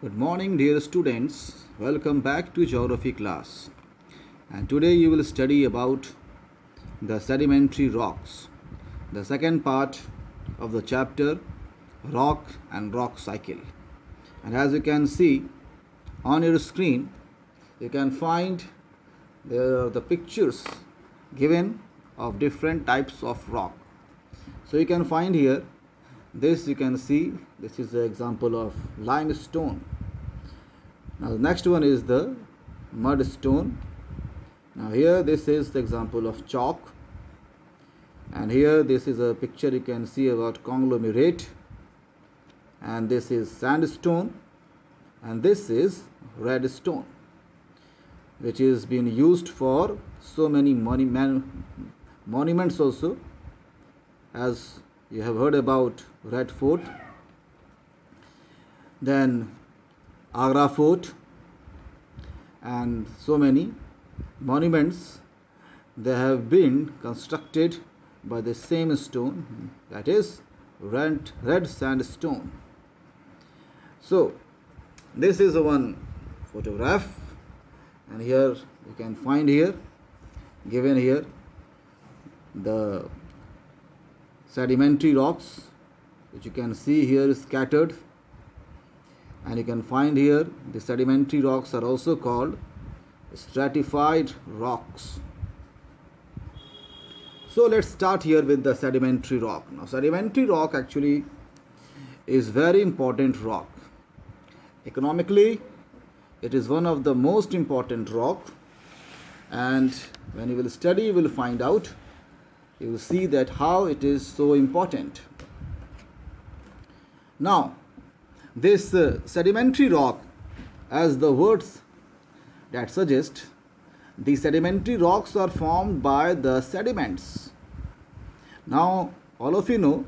Good morning, dear students. Welcome back to geography class. And today you will study about the sedimentary rocks, the second part of the chapter rock and rock cycle. And as you can see on your screen, you can find the pictures given of different types of rock. So you can find here this, you can see this is the example of limestone. Now the next one is the mudstone. Now here this is the example of chalk, and here this is a picture you can see about conglomerate, and this is sandstone, and this is redstone, which is being used for so many monuments also, as you have heard about Red Fort, then Agra Fort, and so many monuments. They have been constructed by the same stone, that is red sandstone. So this is one photograph, and here you can find here given here the sedimentary rocks, which you can see here scattered, and you can find here the sedimentary rocks are also called stratified rocks. So let's start here with the sedimentary rock. Now sedimentary rock actually is very important rock. Economically, it is one of the most important rock, and when you will study, you will find out, you will see that how it is so important. Now this sedimentary rock, as the words that suggest, the sedimentary rocks are formed by the sediments. Now all of you know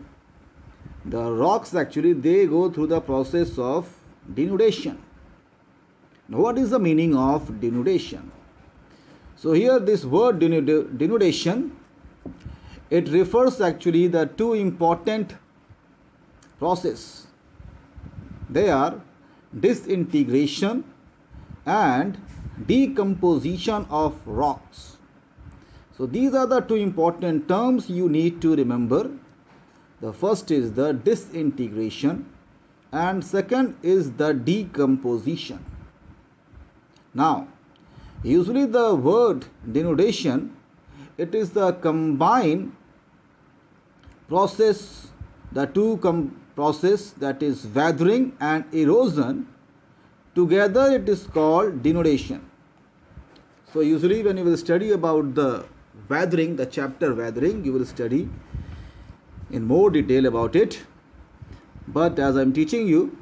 the rocks actually they go through the process of denudation. Now what is the meaning of denudation? So here this word denudation, it refers actually the two important process. They are disintegration and decomposition of rocks. So these are the two important terms you need to remember. The first is the disintegration and second is the decomposition. Now usually the word denudation, it is the combined process, the two process, that is weathering and erosion. Together it is called denudation. So usually when you will study about the weathering, the chapter weathering, you will study in more detail about it. But as I am teaching you,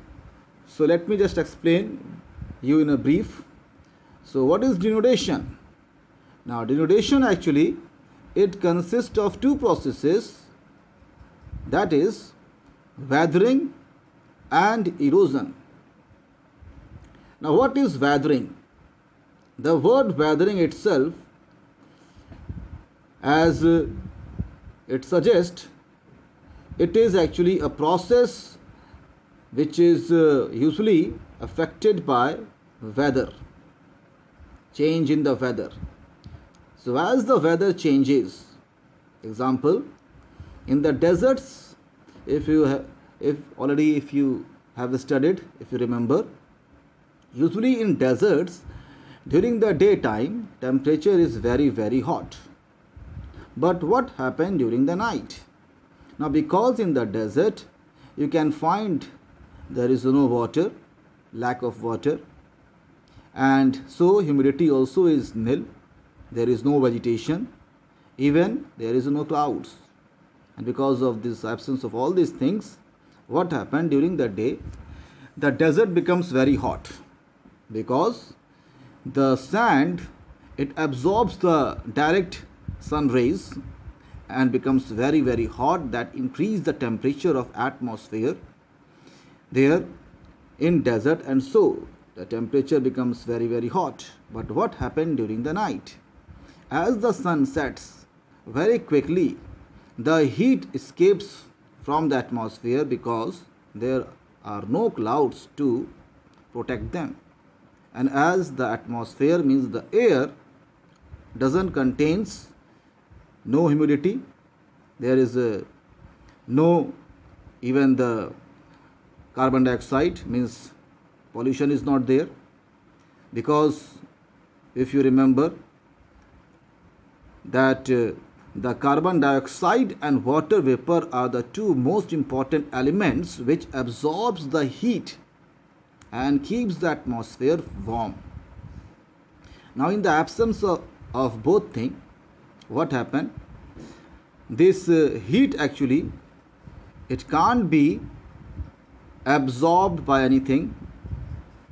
so let me just explain you in a brief. So what is denudation? Now denudation actually, it consists of two processes, that is weathering and erosion. Now what is weathering? The word weathering itself, as it suggests, it is actually a process which is usually affected by weather, change in the weather. So as the weather changes, example, in the deserts, if you have studied, if you remember, usually in deserts during the daytime temperature is very hot. But what happened during the night? Now because in the desert you can find there is no water, lack of water, and so humidity also is nil, there is no vegetation, even there is no clouds. And because of this absence of all these things, what happened during the day, the desert becomes very hot, because the sand, it absorbs the direct sun rays and becomes very hot, that increase the temperature of atmosphere there in desert, and so the temperature becomes very hot. But what happened during the night? As the sun sets very quickly, the heat escapes from the atmosphere because there are no clouds to protect them. And as the atmosphere means the air doesn't contains no humidity, there is no even the carbon dioxide, means pollution is not there, because if you remember that the carbon dioxide and water vapor are the two most important elements which absorbs the heat and keeps the atmosphere warm. Now in the absence of both things, what happened? This heat actually, it can't be absorbed by anything,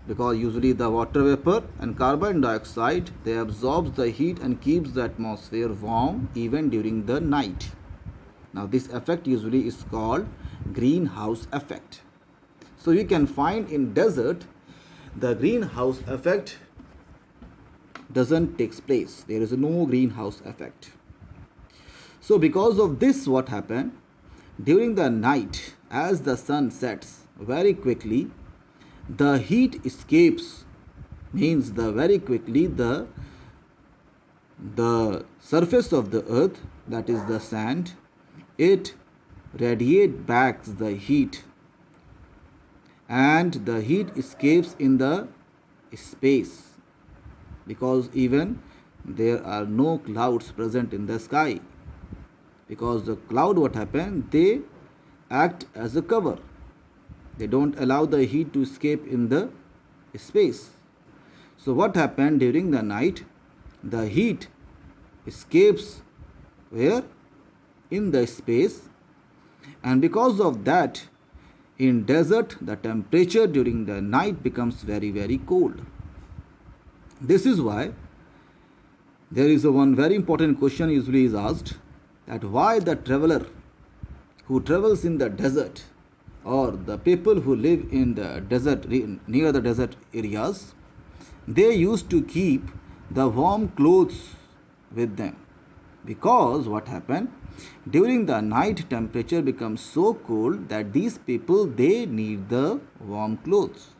because usually the water vapor and carbon dioxide, they absorb the heat and keeps the atmosphere warm even during the night. Now this effect usually is called greenhouse effect. So you can find in desert the greenhouse effect doesn't take place. There is no greenhouse effect. So because of this, what happened? During the night, as the sun sets very quickly, the heat escapes, means the very quickly the surface of the earth, that is the sand, it radiates back the heat, and the heat escapes in the space, because even there are no clouds present in the sky, because the cloud, what happened, they act as a cover. They don't allow the heat to escape in the space. So what happened during the night? The heat escapes where? In the space. And because of that, in desert, the temperature during the night becomes very, very cold. This is why there is one very important question usually is asked, that why the traveler who travels in the desert, or the people who live in the desert, near the desert areas, they used to keep the warm clothes with them, because what happened, during the night temperature becomes so cold that these people, they need the warm clothes.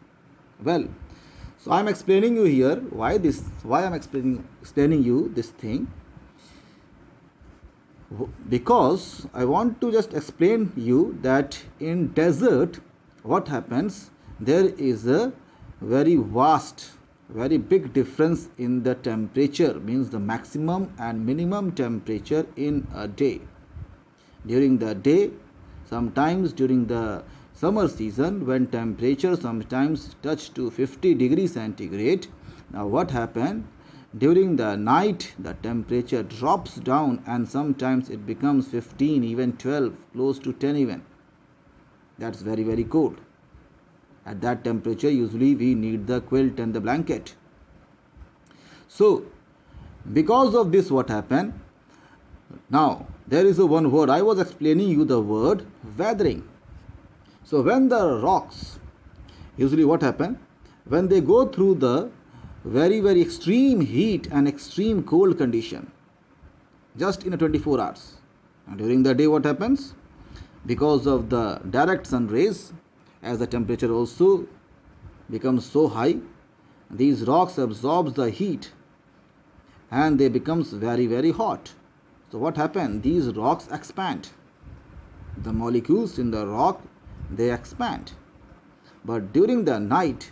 Well, so I am explaining you here why I am explaining you this thing, because I want to just explain you that in desert what happens, there is a very vast, very big difference in the temperature, means the maximum and minimum temperature in a day. During the day, sometimes during the summer season, when temperature sometimes touch to 50 degrees centigrade, now what happened? During the night, the temperature drops down, and sometimes it becomes 15, even 12, close to 10 even. That's very, very cold. At that temperature, usually we need the quilt and the blanket. So, because of this, what happened? Now, there is one word. I was explaining you the word weathering. So, when the rocks, usually what happened? When they go through the very, very extreme heat and extreme cold condition, just in a 24 hours. And during the day, what happens? Because of the direct sun rays, as the temperature also becomes so high, these rocks absorb the heat and they becomes very, very hot. So what happens? These rocks expand. The molecules in the rock, they expand. But during the night,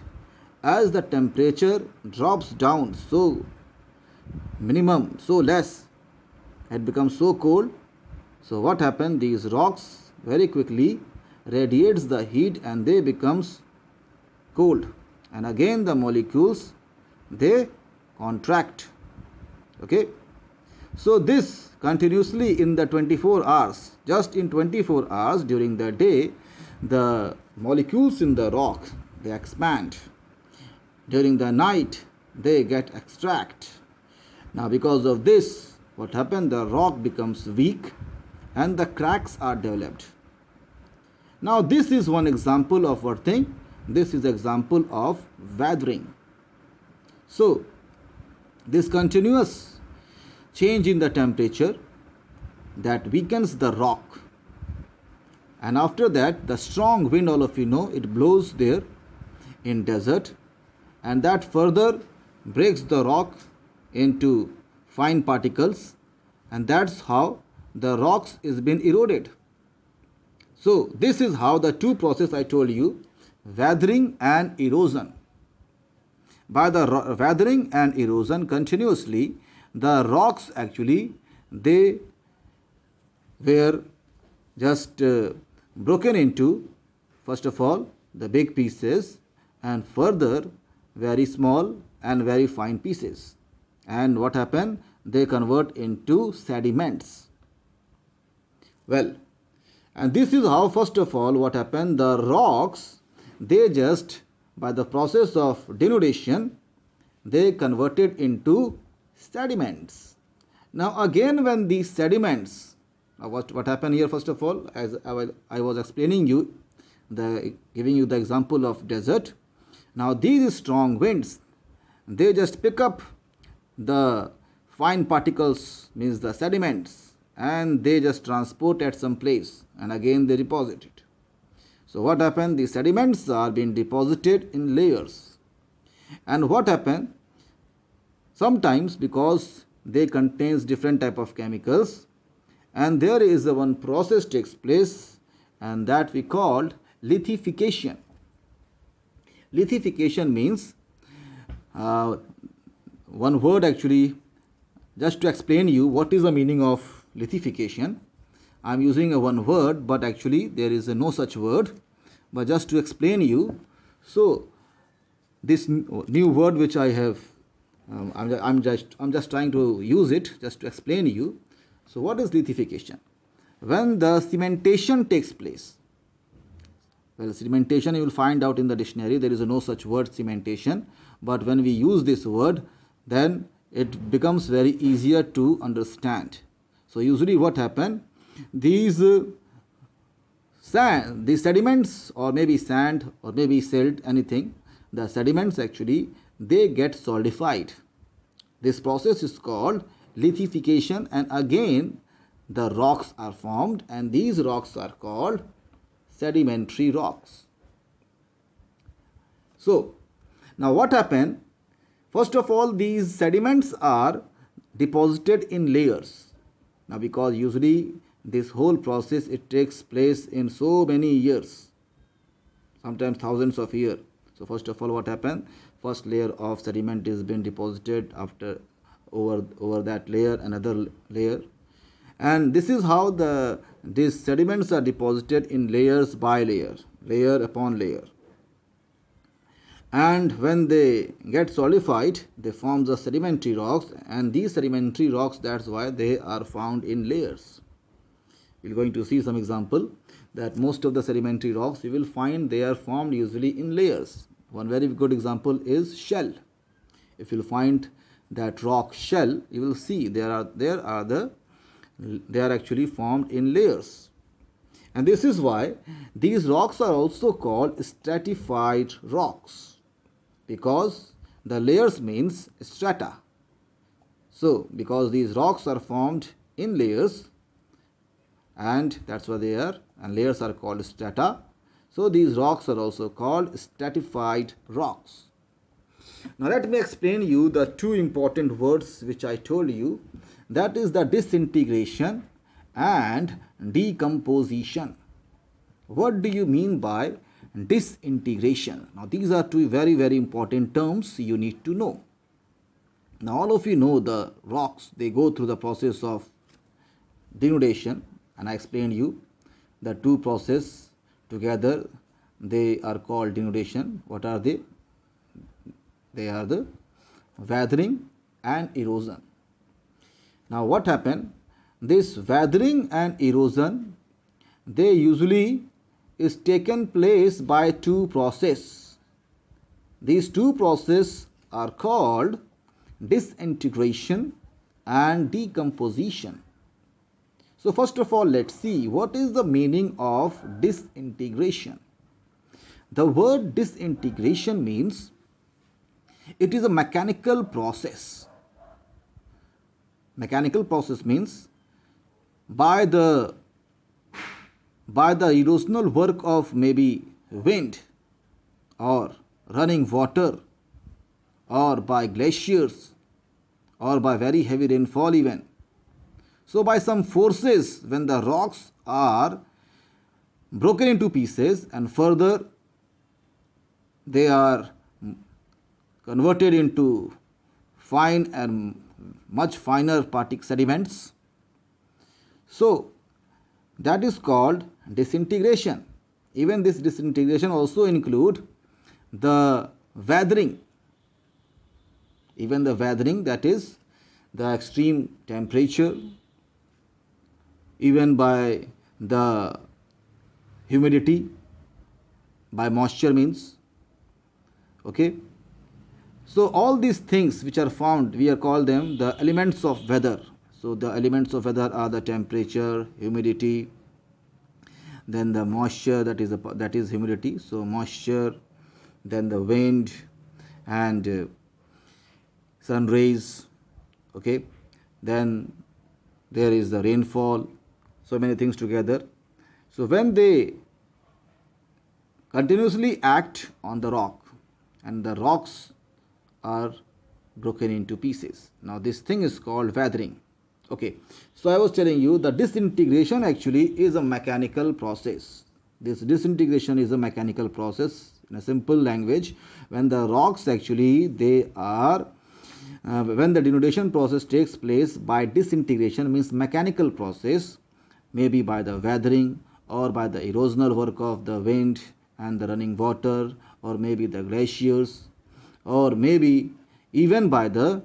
as the temperature drops down so minimum, so less, it becomes so cold. So what happens? These rocks very quickly radiates the heat and they becomes cold. And again the molecules, they contract. Okay. So this continuously in the 24 hours, just in 24 hours during the day, the molecules in the rock, they expand. During the night, they get extract. Now because of this, what happened? The rock becomes weak and the cracks are developed. Now this is one example of what thing? This is example of weathering. So this continuous change in the temperature, that weakens the rock, and after that the strong wind, all of you know, it blows there in desert, and that further breaks the rock into fine particles, and that's how the rocks is been eroded. So this is how the two process I told you, weathering and erosion. By the weathering and erosion continuously, the rocks actually they were just broken into, first of all, the big pieces, and further very small and very fine pieces. And what happened? They convert into sediments. Well, and this is how, first of all, what happened, the rocks, they just by the process of denudation, they converted into sediments. Now again, when these sediments, what happened here, first of all, as I was explaining you, giving you the example of desert. Now these strong winds, they just pick up the fine particles, means the sediments, and they just transport at some place, and again they deposit it. So what happened? The sediments are being deposited in layers. And what happened? Sometimes, because they contains different type of chemicals, and there is one process takes place, and that we called lithification. Lithification means one word actually, just to explain you what is the meaning of lithification. I am using a one word, but actually there is no such word, but just to explain you. So this new word which I have, I'm just trying to use it just to explain you. So what is lithification? When the cementation takes place. Well, cementation you will find out in the dictionary, there is no such word cementation, but when we use this word, then it becomes very easier to understand. So usually what happen, these sediments, or maybe sand, or maybe silt, anything, the sediments actually they get solidified. This process is called lithification, and again the rocks are formed, and these rocks are called sedimentary rocks. So now what happened? First of all, these sediments are deposited in layers. Now because usually this whole process, it takes place in so many years, sometimes thousands of years. So first of all, what happened? First layer of sediment is being deposited, after over that layer another layer, and this is how these sediments are deposited in layers by layer, layer upon layer. And when they get solidified, they form the sedimentary rocks, and these sedimentary rocks, that's why they are found in layers. We're going to see some example that most of the sedimentary rocks you will find they are formed usually in layers. One very good example is shell. If you'll find that rock shell, you will see they are actually formed in layers. And this is why these rocks are also called stratified rocks, because the layers means strata. So because these rocks are formed in layers, and that's why they are, and layers are called strata, so these rocks are also called stratified rocks. Now let me explain you the two important words which I told you, that is the disintegration and decomposition. What do you mean by disintegration? Now these are two very important terms you need to know. Now all of you know the rocks, they go through the process of denudation, and I explained you the two process together, they are called denudation. What are they? They are the weathering and erosion. Now what happened? This weathering and erosion, they usually is taken place by two processes. These two processes are called disintegration and decomposition. So first of all, let's see what is the meaning of disintegration. The word disintegration means it is a mechanical process. Mechanical process means by the erosional work of maybe wind or running water, or by glaciers or by very heavy rainfall even. So by some forces, when the rocks are broken into pieces and further they are converted into fine and much finer sediments, so that is called disintegration. Even this disintegration also include the weathering. Even the weathering, that is the extreme temperature, even by the humidity, by moisture means. Okay. So all these things which are found, we are call them the elements of weather. So the elements of weather are the temperature, humidity, then the moisture, that is humidity. So moisture, then the wind and sun rays. Okay. Then there is the rainfall. So many things together. So when they continuously act on the rock and the rocks are broken into pieces, now this thing is called weathering. Okay, so I was telling you the disintegration actually is a mechanical process. This disintegration is a mechanical process. In a simple language, when the rocks actually when the denudation process takes place by disintegration, means mechanical process, maybe by the weathering or by the erosional work of the wind and the running water, or maybe the glaciers, or maybe even by the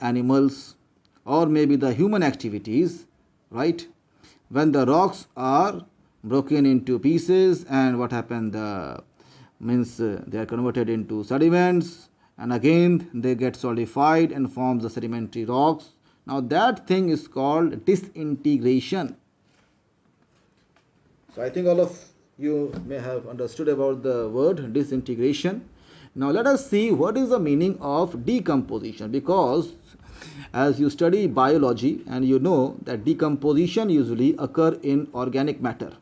animals, or maybe the human activities, right? When the rocks are broken into pieces, and what happened, they are converted into sediments, and again they get solidified and forms the sedimentary rocks. Now that thing is called disintegration. So I think all of you may have understood about the word disintegration. Now let us see what is the meaning of decomposition, because as you study biology and you know that decomposition usually occur in organic matter.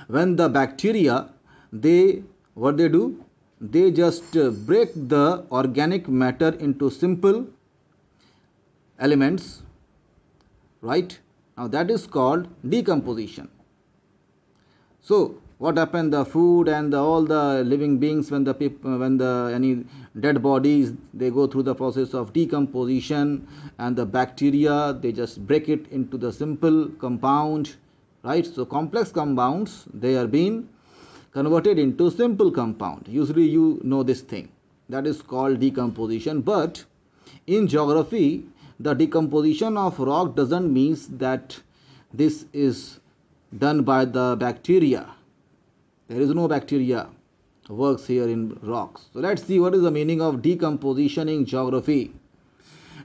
When the bacteria, what they do, they just break the organic matter into simple elements, right? Now that is called decomposition. So what happened, the food and all the living beings, when any dead bodies, they go through the process of decomposition, and the bacteria, they just break it into the simple compound, right? So complex compounds, they are being converted into simple compound. Usually you know this thing, that is called decomposition. But in geography, the decomposition of rock doesn't mean that this is done by the bacteria. There is no bacteria works here in rocks. So let's see what is the meaning of decomposition in geography.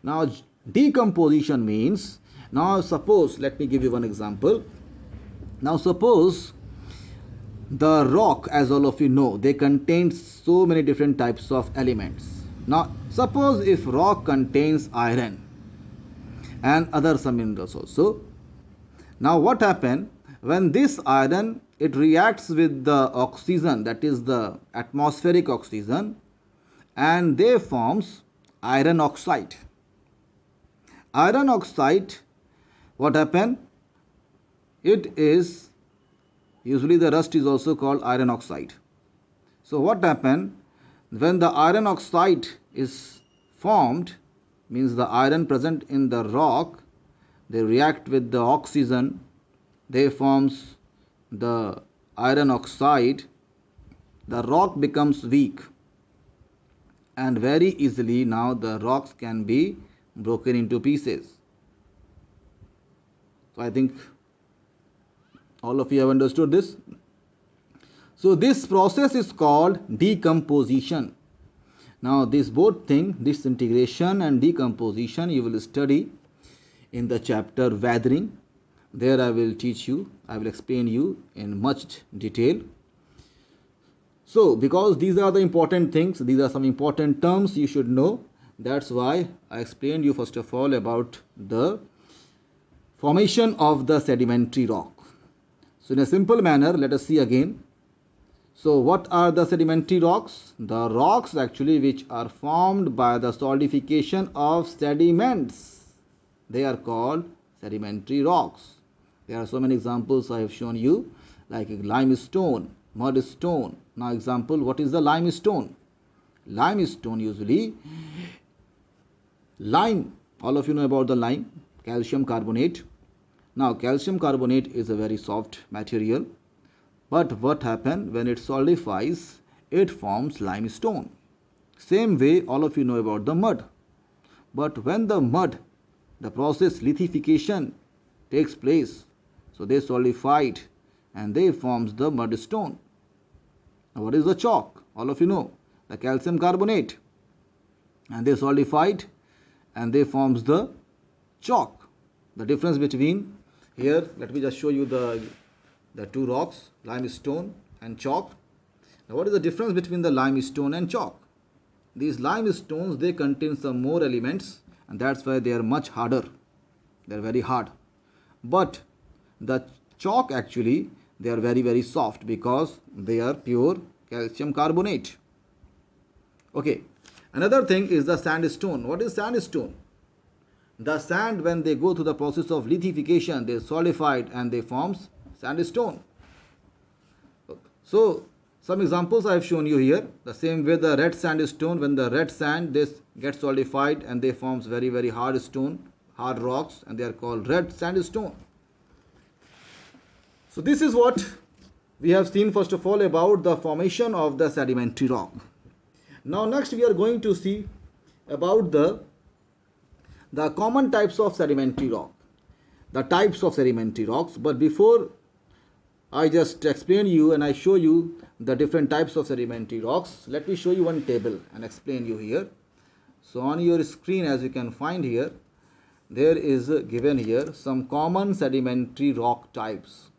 Now decomposition means, now suppose, let me give you one example. Now suppose the rock, as all of you know, they contain so many different types of elements. Now suppose if rock contains iron and other some minerals also. Now what happens when this iron, it reacts with the oxygen, that is the atmospheric oxygen, and they forms iron oxide. Iron oxide, what happen, it is usually the rust is also called iron oxide. So what happen when the iron oxide is formed, means the iron present in the rock, they react with the oxygen, they forms the iron oxide. The rock becomes weak, and very easily now the rocks can be broken into pieces. So I think all of you have understood this. So this process is called decomposition. Now this both thing, disintegration and decomposition, you will study in the chapter weathering. There I will teach you, I will explain you in much detail. So because these are the important things, these are some important terms you should know. That's why I explained you first of all about the formation of the sedimentary rock. So in a simple manner, let us see again. So what are the sedimentary rocks? The rocks actually which are formed by the solidification of sediments. They are called sedimentary rocks. There are so many examples I have shown you, like limestone, mudstone. Now example, what is the limestone? Limestone usually, lime, all of you know about the lime, calcium carbonate. Now calcium carbonate is a very soft material, but what happens when it solidifies? It forms limestone. Same way all of you know about the mud. But when the mud, the process lithification takes place, so they solidified and they forms the mudstone. Now what is the chalk? All of you know, the calcium carbonate, and they solidified and they forms the chalk. The difference between here, let me just show you the two rocks, limestone and chalk. Now what is the difference between the limestone and chalk? These limestones, they contain some more elements, and that's why they are much harder. They are very hard. But the chalk actually, they are very soft because they are pure calcium carbonate. Okay, another thing is the sandstone. What is sandstone? The sand, when they go through the process of lithification, they solidified and they forms sandstone. So some examples I have shown you here. The same way the red sandstone, when the red sand, this gets solidified and they forms very hard stone, hard rocks, and they are called red sandstone. So this is what we have seen first of all about the formation of the sedimentary rock. Now next we are going to see about the common types of sedimentary rock, the types of sedimentary rocks. But before I just explain you and I show you the different types of sedimentary rocks, let me show you one table and explain you here. So on your screen, as you can find here, there is given here some common sedimentary rock types.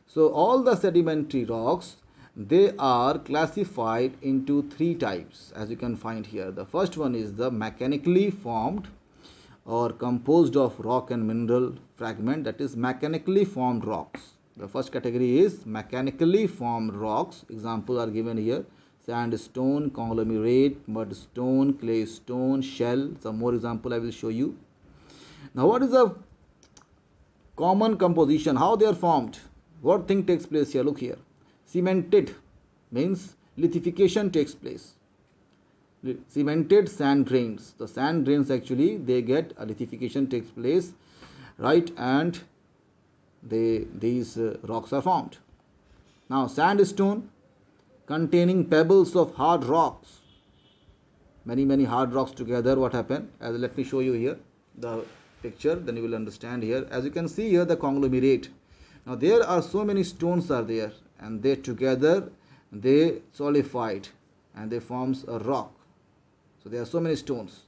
So all the sedimentary rocks, they are classified into three types, as you can find here. The first one is the mechanically formed or composed of rock and mineral fragment, that is mechanically formed rocks. The first category is mechanically formed rocks. Examples are given here: sandstone, conglomerate, mudstone, claystone, shell. Some more example I will show you. Now what is the common composition? How they are formed? What thing takes place here? Look here. Cemented means lithification takes place. Cemented sand grains. The sand grains actually, they get a lithification takes place, right? And these rocks are formed. Now sandstone, containing pebbles of hard rocks, many hard rocks together. What happened? Let me show you here the picture, then you will understand here. As you can see here, the conglomerate. Now there are so many stones are there, and they together they solidified and they forms a rock. So there are so many stones.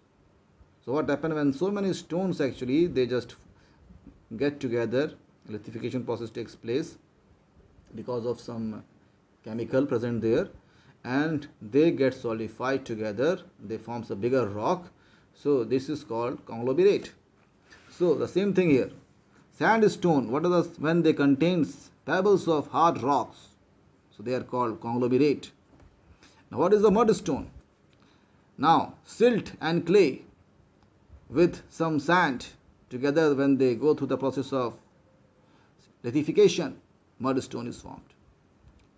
So what happened when so many stones actually they just get together, lithification process takes place because of some chemical present there, and they get solidified together, they forms a bigger rock. So this is called conglomerate. So the same thing here. Sandstone, what are the, when they contains pebbles of hard rocks, so they are called conglomerate. Now what is the mudstone? Now silt and clay with some sand together, when they go through the process of lithification, mudstone is formed.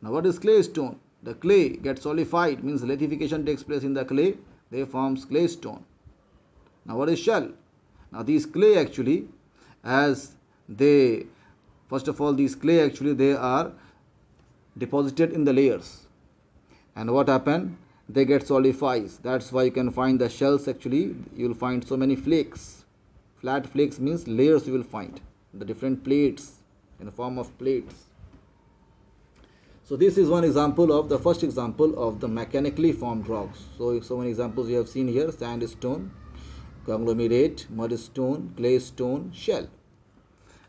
Now what is claystone? The clay gets solidified, means lithification takes place in the clay, they forms claystone. Now what is shell? Now these clay actually, as they, first of all, these clay actually they are deposited in the layers, and what happen? They get solidifies. That's why you can find the shells actually, you will find so many flakes. Flat flakes means layers you will find, the different plates in the form of plates. So this is one example of the first example of the mechanically formed rocks. So many examples you have seen here: sandstone, conglomerate, mudstone, claystone, shell.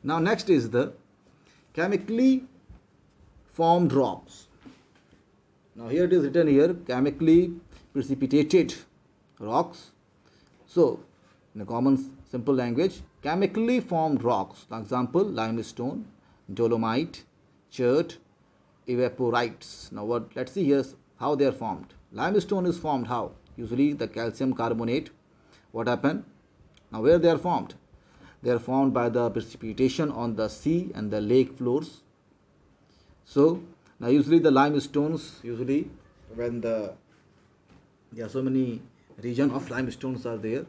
Now next is the chemically formed rocks. Now here it is written here, chemically precipitated rocks. So in a common simple language, chemically formed rocks. For example, limestone, dolomite, chert, evaporites. Now what? Let's see here how they are formed. Limestone is formed how? Usually the calcium carbonate. What happened? Now where they are formed? They are formed by the precipitation on the sea and the lake floors. So now usually the limestones, usually when there are so many region of limestones are there.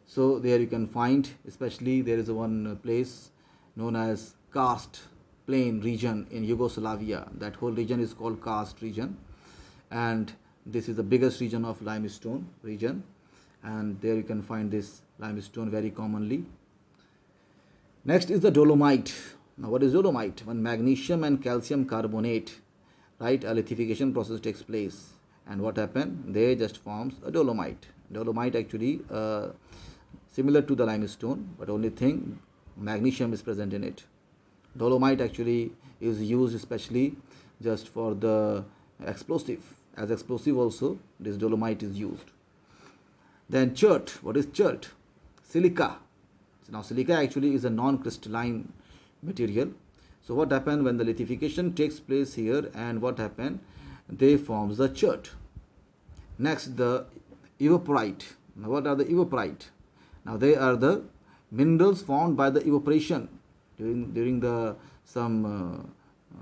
So there you can find, especially there is one place known as karst plain region in Yugoslavia. That whole region is called karst region, and this is the biggest region of limestone region, and there you can find this limestone very commonly. Next is the dolomite. Now what is dolomite? When magnesium and calcium carbonate, right, a lithification process takes place, and what happened? They just forms a dolomite. Dolomite actually similar to the limestone, but only thing magnesium is present in it. Dolomite actually is used especially just for the explosive. As explosive also this dolomite is used. Then chert. What is chert? Silica. Now silica actually is a non-crystalline material. So what happened when the lithification takes place here, and what happened? They forms the chert. Next, the evaporite. Now what are the evaporite? Now they are the minerals formed by the evaporation during the some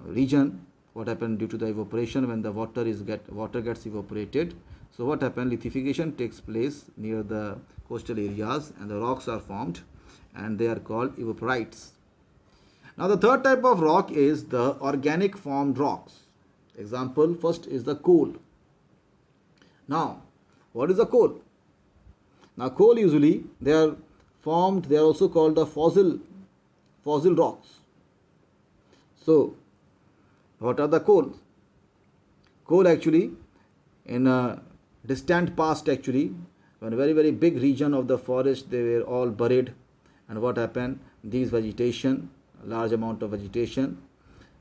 region. What happened due to the evaporation when the water gets evaporated? So what happened? Lithification takes place near the coastal areas, and the rocks are formed, and they are called evaporites. Now the third type of rock is the organic formed rocks. Example, first is the coal. Now what is the coal? Now coal usually they are formed, they are also called the fossil rocks. So what are the coal? Coal actually in a distant past, actually when a very big region of the forest they were all buried, and what happened? These vegetation, large amount of vegetation,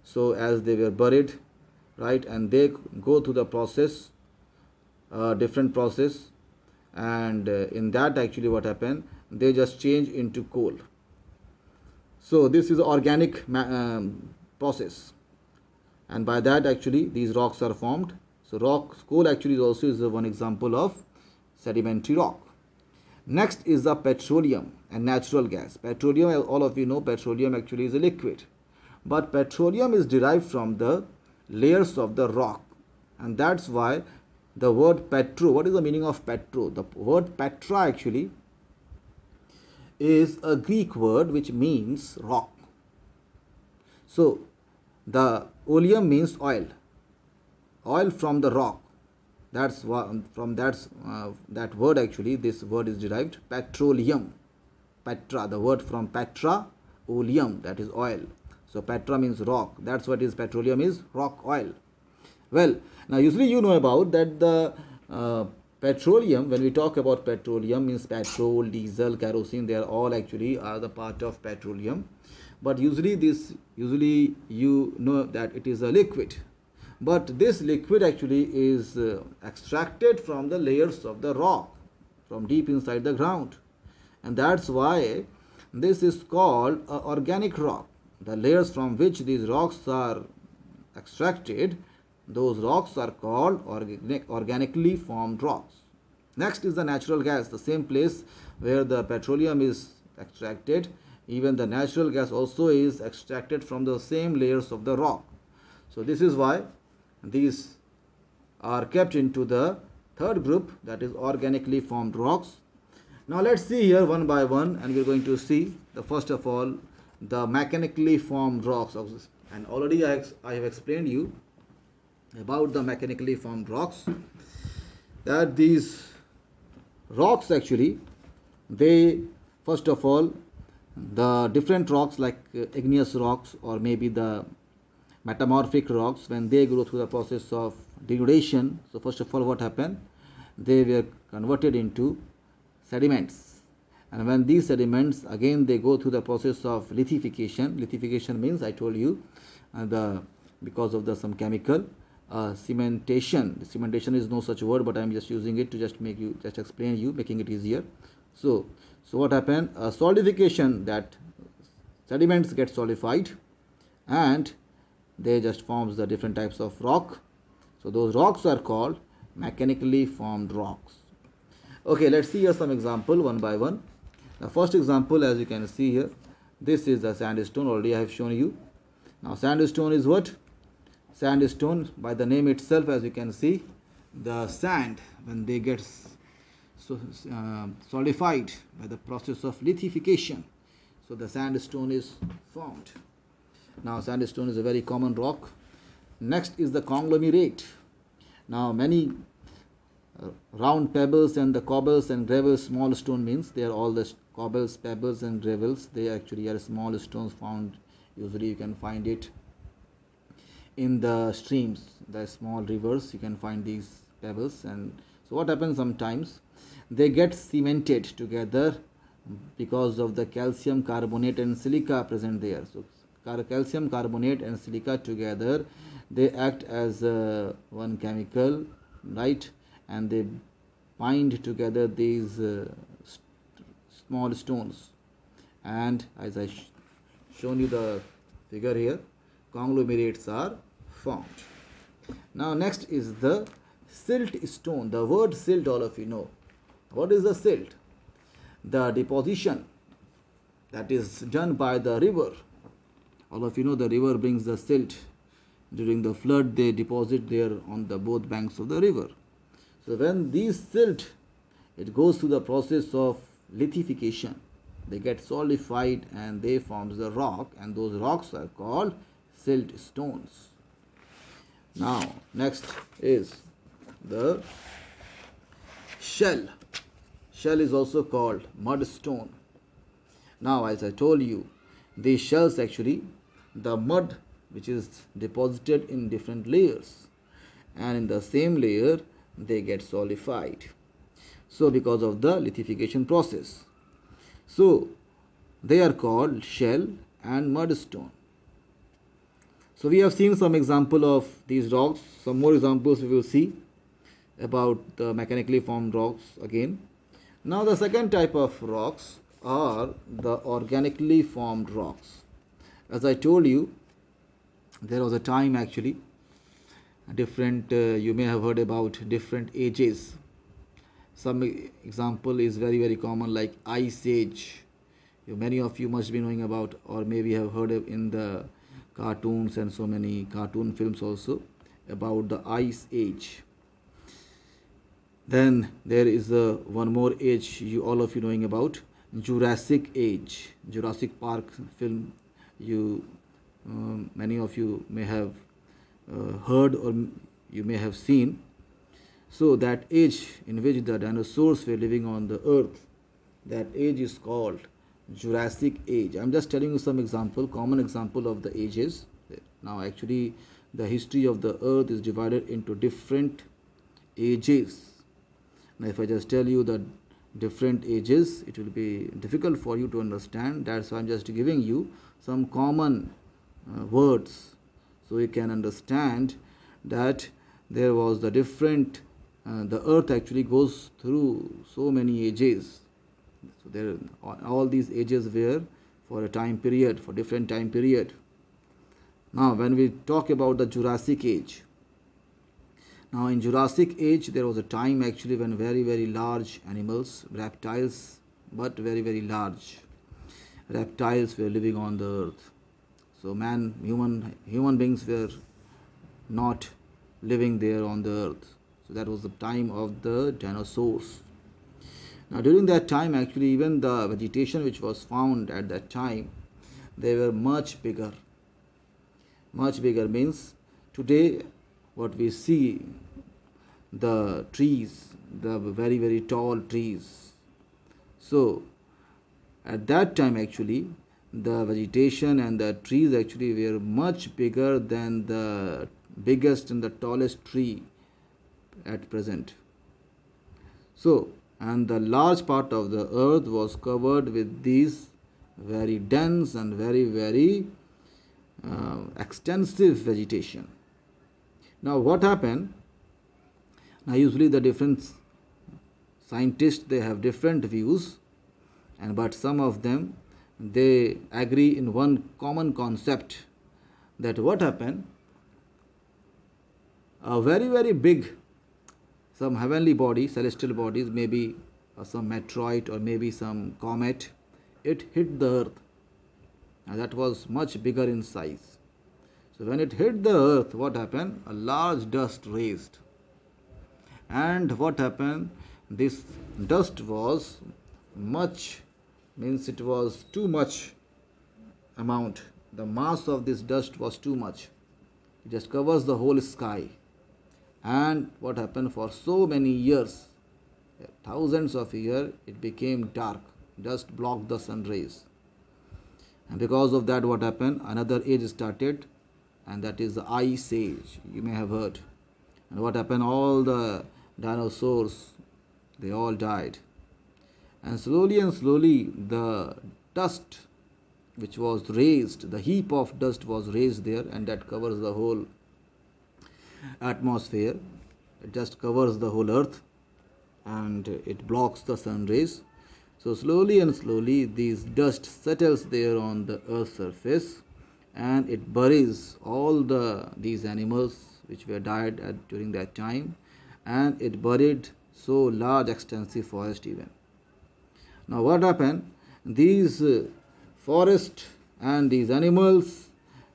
so as they were buried, right, and they go through the process, different process, and in that actually what happened? They just change into coal. So this is organic process, and by that actually these rocks are formed. So coal actually also is one example of sedimentary rock. Next is the petroleum and natural gas. Petroleum, all of you know, petroleum actually is a liquid, but petroleum is derived from the layers of the rock, and that's why the word petro. What is the meaning of petro? The word petra actually is a Greek word which means rock. So the oleum means oil from the rock. That's from that word actually this word is derived, petroleum. Petra, the word from petra, oleum, that is oil. So petra means rock. That's what is petroleum is, rock oil. Well, now usually you know about that the petroleum, when we talk about petroleum, means petrol, diesel, kerosene, they are all actually are the part of petroleum. But usually you know that it is a liquid, but this liquid actually is extracted from the layers of the rock, from deep inside the ground, and that's why this is called organic rock. The layers from which these rocks are extracted, those rocks are called organically formed rocks. Next is the natural gas. The same place where the petroleum is extracted, even the natural gas also is extracted from the same layers of the rock. So this is why these are kept into the third group, that is organically formed rocks. Now let's see here one by one, and we're going to see the first of all the mechanically formed rocks. And already I have explained you about the mechanically formed rocks, that these rocks actually, they first of all, the different rocks like igneous rocks or maybe the metamorphic rocks, when they go through the process of degradation, so first of all what happened? They were converted into sediments, and when these sediments again they go through the process of lithification. Lithification means, I told you, because of some chemical cementation. The cementation is no such word, but I am just using it to just explain you, making it easier. So what happened? Solidification, that sediments get solidified, and they just forms the different types of rock. So those rocks are called mechanically formed rocks. Okay, let's see here some example one by one. The first example, as you can see here, this is the sandstone. Already I have shown you. Now sandstone is what? Sandstone, by the name itself, as you can see, the sand, when they get solidified by the process of lithification, so the sandstone is formed. Now sandstone is a very common rock. Next is the conglomerate. Now many round pebbles and the cobbles and gravels, small stone means they are all the cobbles, pebbles and gravels. They actually are small stones found. Usually you can find it in the streams, the small rivers. You can find these pebbles. And so what happens, sometimes they get cemented together because of the calcium carbonate and silica present there. So calcium carbonate and silica together, they act as one chemical, right? And they bind together these small stones, and as I shown you the figure here, conglomerates are formed. Now next is the silt stone. The word silt, all of you know. What is the silt? The deposition that is done by the river. All of you know the river brings the silt. During the flood, they deposit there on the both banks of the river. So when these silt, it goes through the process of lithification, they get solidified and they forms the rock, and those rocks are called silt stones. Now next is the shell. Shell is also called mudstone. Now as I told you, these shells, actually the mud which is deposited in different layers, and in the same layer they get solidified. So because of the lithification process, so they are called shell and mudstone. So we have seen some example of these rocks. Some more examples we will see about the mechanically formed rocks again. Now the second type of rocks are the organically formed rocks. As I told you, there was a time, actually different, you may have heard about different ages. Some example is very common, like Ice Age. Many of you must be knowing about, or maybe have heard of in the cartoons and so many cartoon films also, about the Ice Age. Then there is one more age you all of you knowing about, Jurassic Age. Jurassic Park film, many of you may have heard, or you may have seen. So that age in which the dinosaurs were living on the earth, that age is called Jurassic Age. I'm just telling you some example, common example of the ages. Now actually the history of the earth is divided into different ages. Now if I just tell you the different ages, it will be difficult for you to understand. That's why I'm just giving you some common words, so you can understand that there was the different, the earth actually goes through so many ages. So there, all these ages were for a time period, for different time period. Now when we talk about the Jurassic Age, now in Jurassic Age there was a time actually when very large animals, reptiles, but very large reptiles were living on the earth. So human beings were not living there on the earth. So that was the time of the dinosaurs. Now during that time, actually even the vegetation which was found at that time, they were much bigger. Much bigger means today what we see, the trees, the very tall trees. So at that time actually the vegetation and the trees actually were much bigger than the biggest and the tallest tree at present. So, and the large part of the earth was covered with these very dense and very extensive vegetation. Now what happened? Now usually the different scientists, they have different views, and but some of them, they agree in one common concept, that what happened, a very very big, some heavenly body, celestial bodies, maybe some meteorite or maybe some comet, it hit the earth, and that was much bigger in size. So when it hit the earth, what happened? A large dust raised. And what happened? This dust was much, means it was too much amount. The mass of this dust was too much. It just covers the whole sky. And what happened? For so many years, thousands of years, it became dark. Dust blocked the sun rays. And because of that, what happened? Another age started, and that is the ice age. You may have heard. And what happened? All the dinosaurs, they all died. And slowly, the dust which was raised, the heap of dust was raised there, and that covers the whole atmosphere. It just covers the whole earth, and it blocks the sun rays. So slowly, this dust settles there on the earth's surface, and it buries all these animals which were died during that time, and it buried so large extensive forest even. Now what happened? These forest and these animals,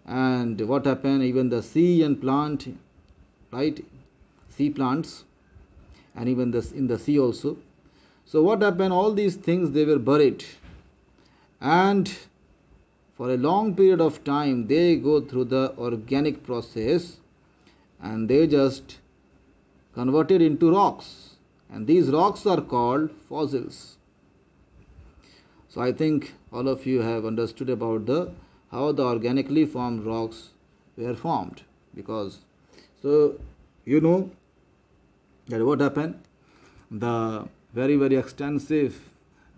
and what happened? Even the sea and plant, right? Sea plants, and even in the sea also. So what happened? All these things, they were buried, and for a long period of time they go through the organic process, and they just converted into rocks, and these rocks are called fossils. So I think all of you have understood about how the organically formed rocks were formed, because so you know that what happened, the very extensive,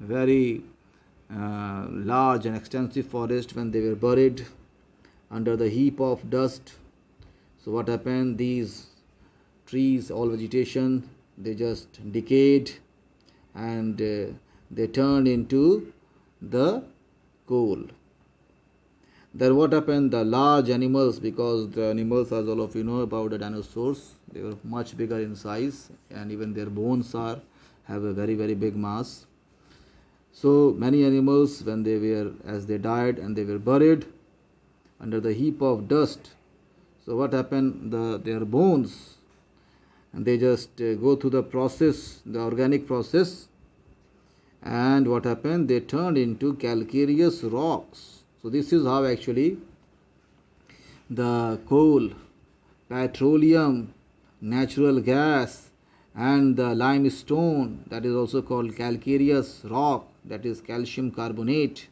very large and extensive forest, when they were buried under the heap of dust, so what happened? These trees, all vegetation, they just decayed, and they turned into the coal. Then what happened? The large animals, because the animals, as all of you know about the dinosaurs, they were much bigger in size, and even their bones have a very big mass. So many animals, when as they died and they were buried under the heap of dust, so what happened? Their bones, and they just go through the process, the organic process, and what happened? They turned into calcareous rocks. So this is how actually the coal, petroleum, natural gas, and the limestone, that is also called calcareous rock, that is calcium carbonate,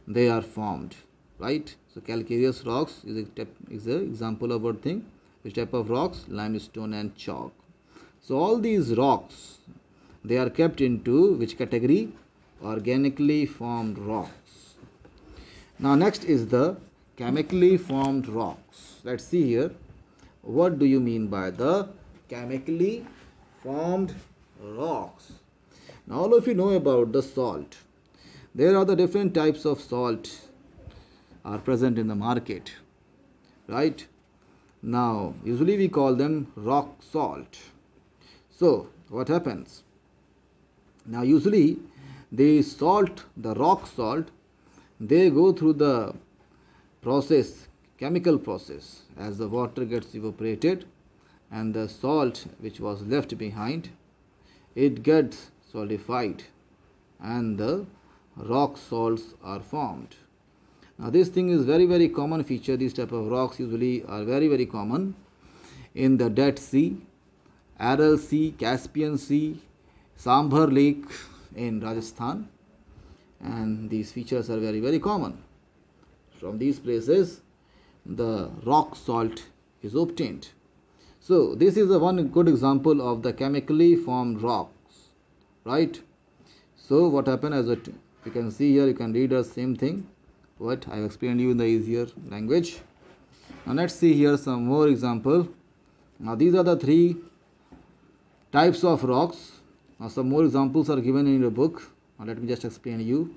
they are formed, right? So calcareous rocks is an example of what thing, which type of rocks? Limestone and chalk. So all these rocks, they are kept into which category? Organically formed rocks. Now next is the chemically formed rocks. Let's see here, what do you mean by the chemically formed rocks? Now all of you know about the salt. There are the different types of salt are present in the market, right? Now usually we call them rock salt. So what happens? Now usually the rock salt, they go through the process, chemical process, as the water gets evaporated and the salt which was left behind, it gets solidified, and the rock salts are formed. Now this thing is very common feature. These type of rocks usually are very common in the Dead Sea, Aral Sea, Caspian Sea, Sambhar Lake in Rajasthan, and these features are very common. From these places the rock salt is obtained. So this is one good example of the chemically formed rocks, right? So what happened, as you can see here, you can read the same thing what I have explained you in the easier language. Now let's see here some more example. Now these are the three types of rocks. Now some more examples are given in your book. Now let me just explain you.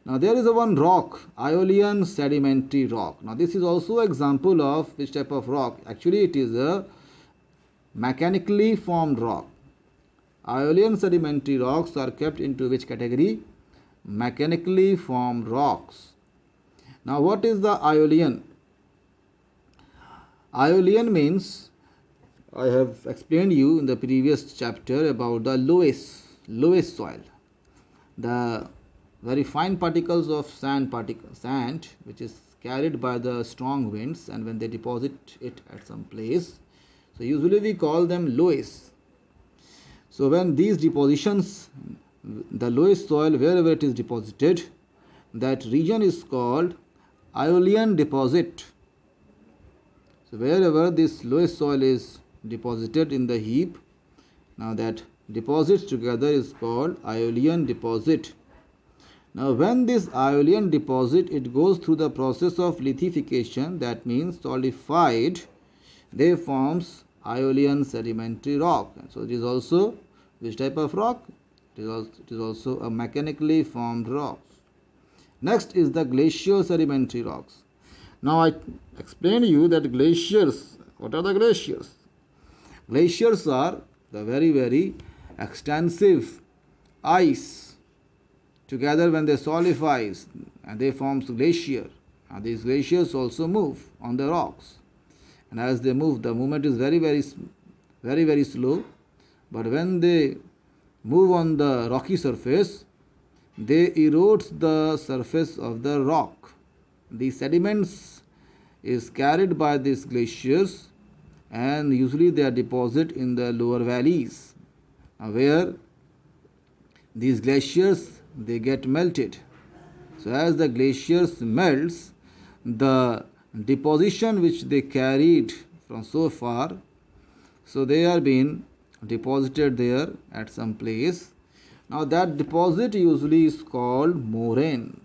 Now there is a one rock, Aeolian sedimentary rock. Now this is also an example of which type of rock? Actually it is a mechanically formed rock. Aeolian sedimentary rocks are kept into which category? Mechanically formed rocks. Now what is the Aeolian? Aeolian means, I have explained you in the previous chapter about the lowest soil. The very fine particles of sand which is carried by the strong winds, and when they deposit it at some place, so usually we call them loess. So when these depositions, the lowest soil, wherever it is deposited, that region is called Aeolian deposit. So wherever this lowest soil is deposited in the heap, now that deposits together is called Aeolian deposit. Now when this Aeolian deposit, it goes through the process of lithification, that means solidified, they forms Aeolian sedimentary rock. And so it is also which type of rock? It is also a mechanically formed rock. Next is the glacial sedimentary rocks. Now I explained you that glaciers, what are the glaciers? Glaciers are the very extensive ice. Together when they solidifies and they forms glacier. And these glaciers also move on the rocks. And as they move, the movement is very slow. But when they move on the rocky surface, they erode the surface of the rock. The sediments is carried by these glaciers, and usually they are deposited in the lower valleys, where these glaciers, they get melted. So as the glaciers melts, the deposition which they carried from so far, so they are being deposited there at some place. Now that deposit usually is called moraine.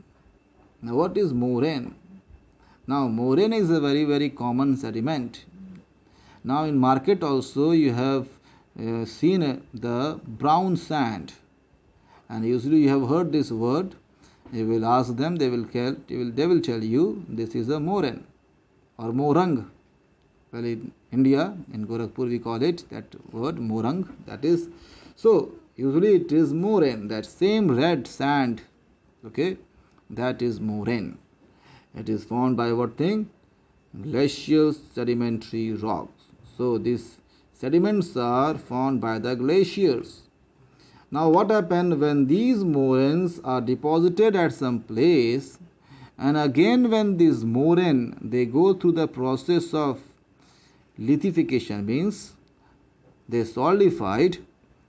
Now what is moraine? Now moraine is a very common sediment. Now in market also you have seen the brown sand, and usually you have heard this word. You will ask them, they will tell you this is a moraine or morang. Well, in India, in Gorakhpur, we call it that word morang. That is, so usually it is moraine, that same red sand. Okay, that is moraine. It is formed by what thing? Glacial sedimentary rocks. So these sediments are formed by the glaciers. Now what happens when these moraines are deposited at some place, and again when these moraine, they go through the process of lithification, means they solidified,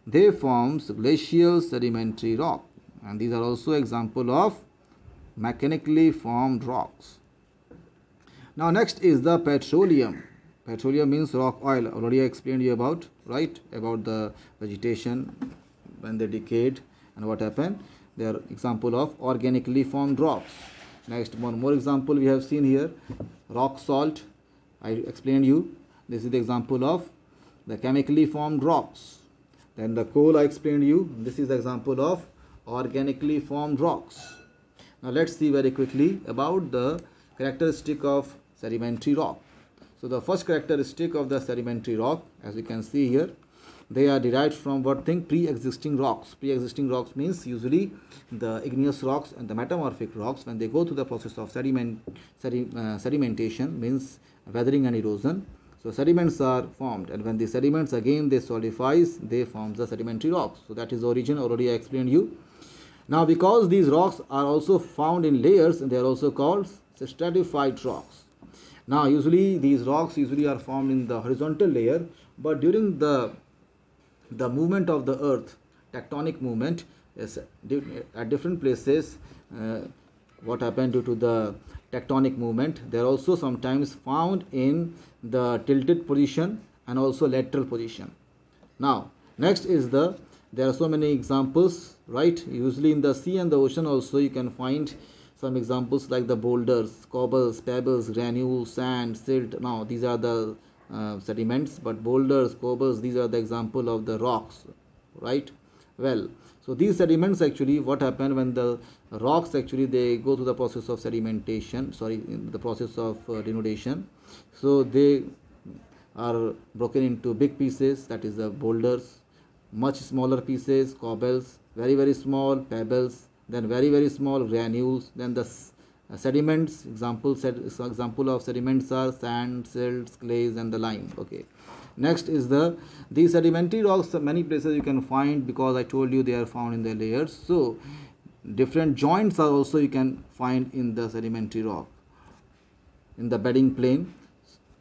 they forms glacial sedimentary rock, and these are also example of mechanically formed rocks. Now next is the petroleum. Petroleum means rock oil. Already I explained you about, right, about the vegetation when they decayed and what happened. They are example of organically formed rocks. Next, one more example we have seen here, rock salt. I explained you, this is the example of the chemically formed rocks. Then the coal, I explained you, this is the example of organically formed rocks. Now let's see very quickly about the characteristic of sedimentary rock. So the first characteristic of the sedimentary rock, as you can see here, they are derived from what thing? Pre-existing rocks. Pre-existing rocks means usually the igneous rocks and the metamorphic rocks, when they go through the process of sedimentation, means weathering and erosion. So sediments are formed, and when the sediments again they solidifies, they form the sedimentary rocks. So that is origin, already I explained you. Now because these rocks are also found in layers, and they are also called stratified rocks. Now usually these rocks usually are formed in the horizontal layer, but during the movement of the earth, tectonic movement, is at different places, what happened due to the tectonic movement, they are also sometimes found in the tilted position and also lateral position. Now next is there are so many examples, right? Usually in the sea and the ocean also you can find some examples like the boulders, cobbles, pebbles, granules, sand, silt. Now these are the sediments, but boulders, cobbles, these are the example of the rocks, right? Well, so these sediments actually, what happen when the rocks actually they go through the process of sedimentation, the process of denudation. So they are broken into big pieces, that is the boulders, much smaller pieces, cobbles, very small pebbles, then very small granules, then the sediments. Example of sediments are sand, silts, clays, and the lime. Okay. Next is these sedimentary rocks. Many places you can find, because I told you they are found in the layers. So different joints are also you can find in the sedimentary rock. In the bedding plane,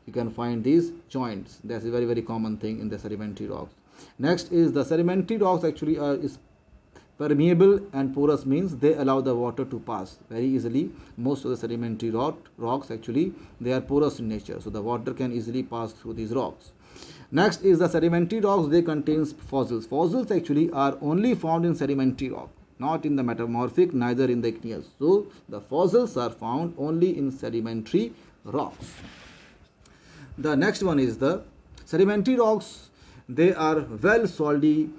you can find these joints. That's a very common thing in the sedimentary rocks. Next is the sedimentary rocks actually is permeable and porous, means they allow the water to pass very easily. Most of the sedimentary rocks actually they are porous in nature, so the water can easily pass through these rocks. Next is the sedimentary rocks. They contain fossils. Fossils actually are only found in sedimentary rock, not in the metamorphic, neither in the igneous. So the fossils are found only in sedimentary rocks. The next one is the sedimentary rocks. They are well solidly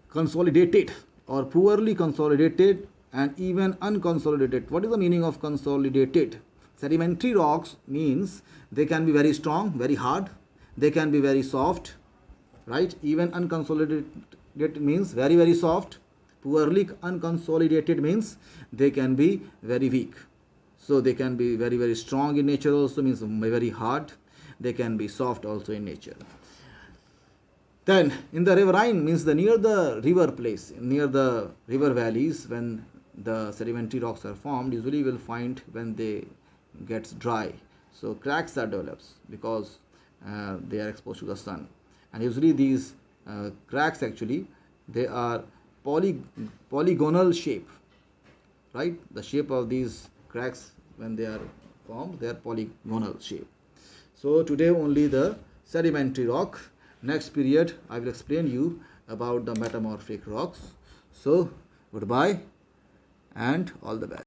consolidated or poorly consolidated and even unconsolidated. What is the meaning of consolidated? Sedimentary rocks means they can be very strong, very hard. They can be very soft, right? Even unconsolidated means very soft. Poorly unconsolidated means they can be very weak. So they can be very strong in nature also, means very hard. They can be soft also in nature. Then in the riverine, means near the river place, near the river valleys, when the sedimentary rocks are formed, usually you will find when they gets dry, so cracks are developed because they are exposed to the sun, and usually these cracks actually they are polygonal shape, right? The shape of these cracks when they are formed, they are polygonal shape. So today only the sedimentary rock. Next period I will explain you about the metamorphic rocks. So goodbye and all the best.